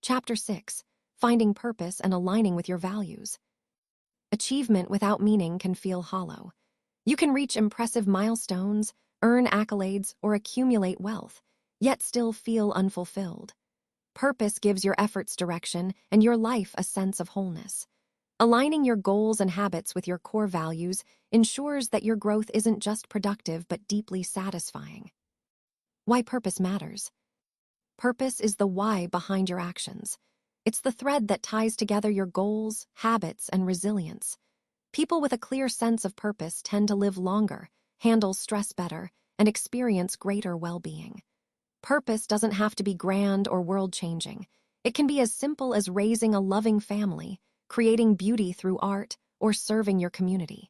Chapter 6. Finding Purpose and Aligning with Your Values. Achievement without meaning can feel hollow. You can reach impressive milestones, earn accolades, or accumulate wealth, yet still feel unfulfilled. Purpose gives your efforts direction and your life a sense of wholeness. Aligning your goals and habits with your core values ensures that your growth isn't just productive but deeply satisfying. Why purpose matters. Purpose is the why behind your actions. It's the thread that ties together your goals, habits, and resilience. People with a clear sense of purpose tend to live longer, handle stress better, and experience greater well-being. Purpose doesn't have to be grand or world-changing. It can be as simple as raising a loving family, creating beauty through art, or serving your community.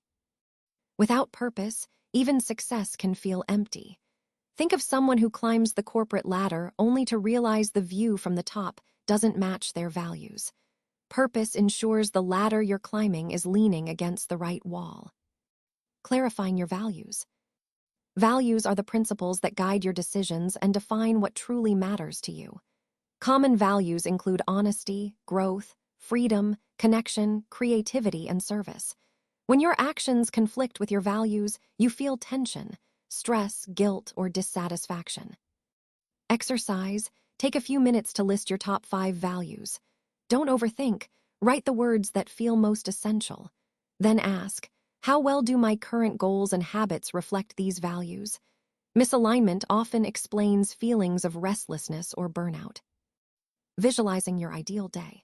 Without purpose, even success can feel empty. Think of someone who climbs the corporate ladder only to realize the view from the top doesn't match their values. Purpose ensures the ladder you're climbing is leaning against the right wall. Clarifying your values. Values are the principles that guide your decisions and define what truly matters to you. Common values include honesty, growth, freedom, connection, creativity, and service. When your actions conflict with your values, you feel tension, stress, guilt, or dissatisfaction. Exercise. Take a few minutes to list your top 5 values. Don't overthink. Write the words that feel most essential. Then ask, how well do my current goals and habits reflect these values? Misalignment often explains feelings of restlessness or burnout. Visualizing your ideal day.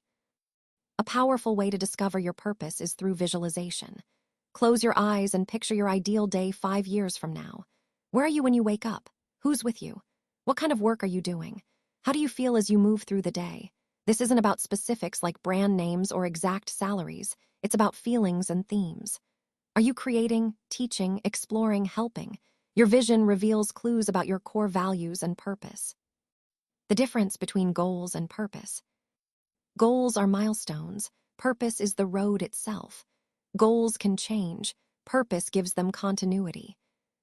A powerful way to discover your purpose is through visualization. Close your eyes and picture your ideal day 5 years from now. Where are you when you wake up? Who's with you? What kind of work are you doing? How do you feel as you move through the day? This isn't about specifics like brand names or exact salaries. It's about feelings and themes. Are you creating, teaching, exploring, helping? Your vision reveals clues about your core values and purpose. The difference between goals and purpose. Goals are milestones. Purpose is the road itself. Goals can change. Purpose gives them continuity.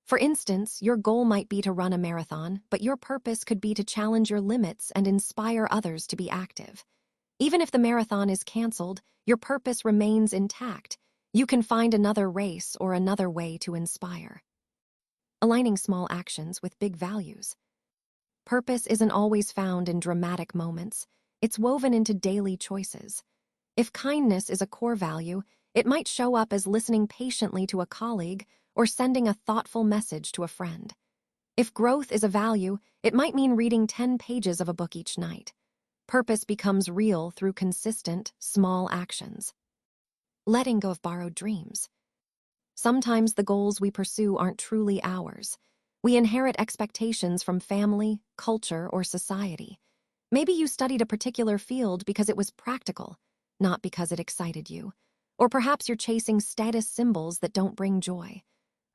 For instance, your goal might be to run a marathon, but your purpose could be to challenge your limits and inspire others to be active. Even if the marathon is canceled, your purpose remains intact. You can find another race or another way to inspire. Aligning small actions with big values. Purpose isn't always found in dramatic moments. It's woven into daily choices. If kindness is a core value, it might show up as listening patiently to a colleague or sending a thoughtful message to a friend. If growth is a value, it might mean reading 10 pages of a book each night. Purpose becomes real through consistent, small actions. Letting go of borrowed dreams. Sometimes the goals we pursue aren't truly ours. We inherit expectations from family, culture, or society. Maybe you studied a particular field because it was practical, not because it excited you. Or perhaps you're chasing status symbols that don't bring joy.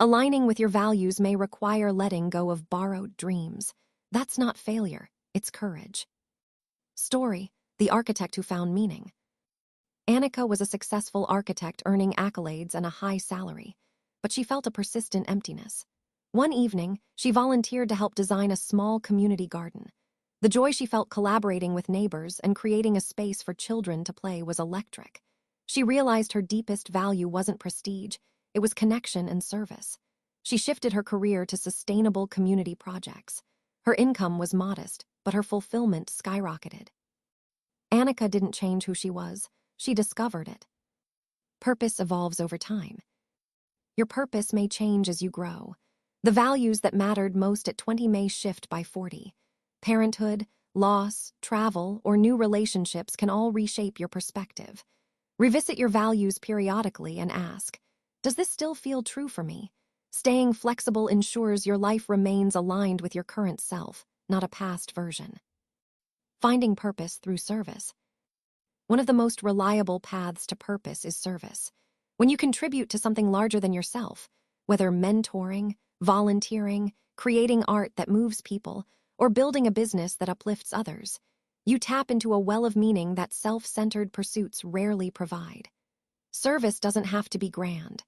Aligning with your values may require letting go of borrowed dreams. That's not failure, it's courage. Story: the architect who found meaning. Annika was a successful architect earning accolades and a high salary, but she felt a persistent emptiness. One evening, she volunteered to help design a small community garden. The joy she felt collaborating with neighbors and creating a space for children to play was electric. She realized her deepest value wasn't prestige, it was connection and service. She shifted her career to sustainable community projects. Her income was modest, but her fulfillment skyrocketed. Annika didn't change who she was, she discovered it. Purpose evolves over time. Your purpose may change as you grow. The values that mattered most at 20 may shift by 40. Parenthood, loss, travel, or new relationships can all reshape your perspective. Revisit your values periodically and ask, does this still feel true for me? Staying flexible ensures your life remains aligned with your current self, not a past version. Finding purpose through service. One of the most reliable paths to purpose is service. When you contribute to something larger than yourself, whether mentoring, volunteering, creating art that moves people, or building a business that uplifts others, you tap into a well of meaning that self-centered pursuits rarely provide. Service doesn't have to be grand.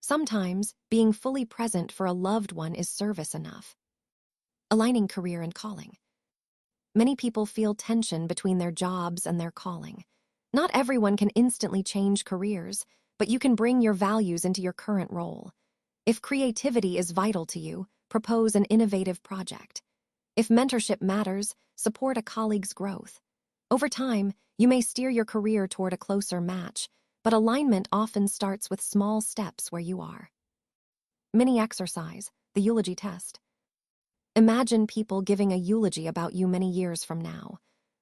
Sometimes, being fully present for a loved one is service enough. Aligning career and calling. Many people feel tension between their jobs and their calling. Not everyone can instantly change careers, but you can bring your values into your current role. If creativity is vital to you, propose an innovative project. If mentorship matters, support a colleague's growth. Over time, you may steer your career toward a closer match, but alignment often starts with small steps where you are. Mini exercise, the eulogy test. Imagine people giving a eulogy about you many years from now.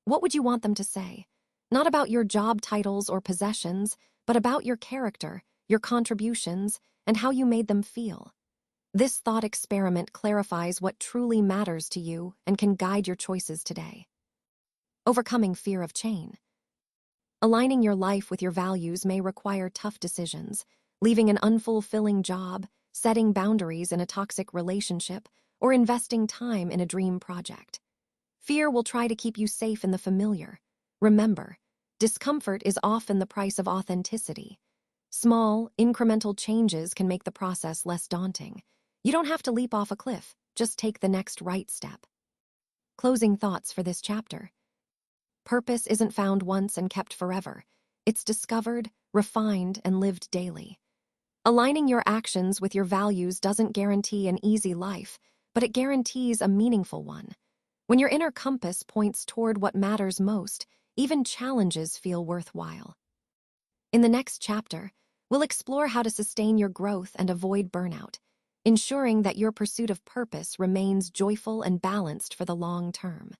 What would you want them to say? Not about your job titles or possessions, but about your character, your contributions, and how you made them feel. This thought experiment clarifies what truly matters to you and can guide your choices today. Overcoming fear of change. Aligning your life with your values may require tough decisions, leaving an unfulfilling job, setting boundaries in a toxic relationship, or investing time in a dream project. Fear will try to keep you safe in the familiar. Remember, discomfort is often the price of authenticity. Small, incremental changes can make the process less daunting. You don't have to leap off a cliff, just take the next right step. Closing thoughts for this chapter. Purpose isn't found once and kept forever. It's discovered, refined, and lived daily. Aligning your actions with your values doesn't guarantee an easy life, but it guarantees a meaningful one. When your inner compass points toward what matters most, even challenges feel worthwhile. In the next chapter, we'll explore how to sustain your growth and avoid burnout, ensuring that your pursuit of purpose remains joyful and balanced for the long term.